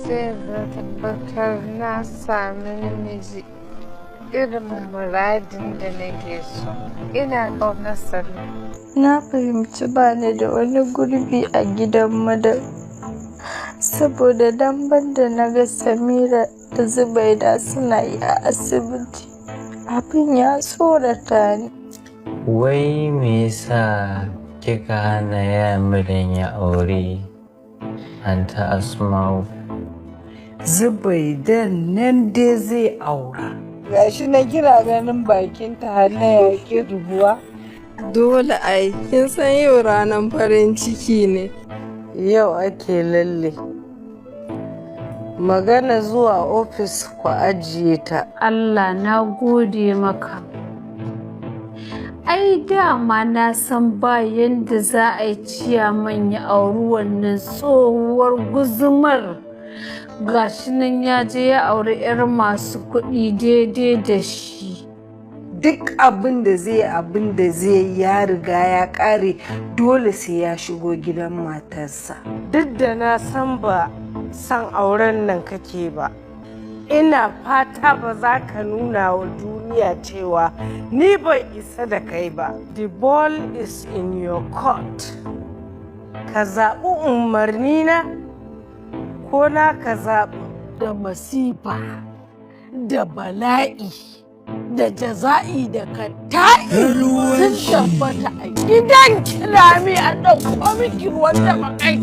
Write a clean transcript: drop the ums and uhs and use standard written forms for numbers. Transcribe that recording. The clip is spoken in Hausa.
sai da tabbatar na sami namiji irin muradin da nake so. Ina ƙaunarsa. Na fahimci ba ni da wani gurbi a gidan madar saboda damban da na ga Samira da Zubaida suna yi a asibiti. Abin ya tsorata ni. Wai me yasa kika hana Yamirin ya aure Anta Asma'u? Zubaidan nan dai zai aura. Gashi na kira ganin bakinta har na yaƙi rubuwa. Dole ai, kin san yau ranar farin ciki ne. Yau ake lalle. Magana zuwa ofis ku ajiye ta. Allah na gode maka. Ai dama na san ba yanda za a yi ciyaman ya auri wannan tsohuwar guzumar. Gashi nan ya je ya auri 'yar masu kuɗi daidai da shi. Duk abin da zai ya riga ya ƙare, dole sai ya shigo gidan matarsa. Duk da na san ba san auren nan kake ba, ina fata ba za ka nuna wa duniya cewa ni ban isa da kai ba. The ball is in your court. Ka zaɓi umarnina ko na ka zaɓi da masifa da bala'i da jaza'i da katta'i sun tabbata a gidan kilami a ɗauko miki ruwan da bakai.